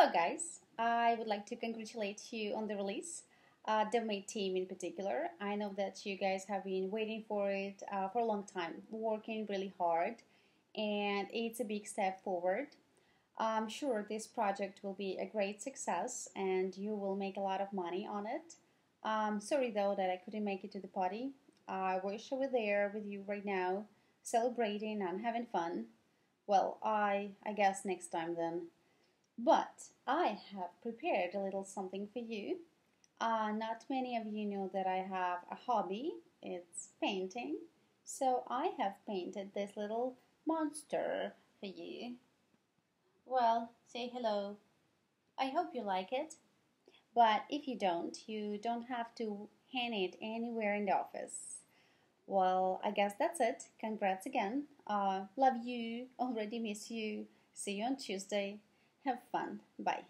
Hello, guys. I would like to congratulate you on the release, the Mate team in particular. I know that you guys have been waiting for it for a long time, working really hard, and it's a big step forward. I'm sure this project will be a great success and you will make a lot of money on it. Sorry though that I couldn't make it to the party. I wish I were there with you right now, celebrating and having fun. Well, I guess next time then. But I have prepared a little something for you. Not many of you know that I have a hobby. It's painting. So I have painted this little monster for you. Well, say hello. I hope you like it. But if you don't have to hang it anywhere in the office. Well, I guess that's it. Congrats again. Love you. Already miss you. See you on Tuesday. Have fun. Bye.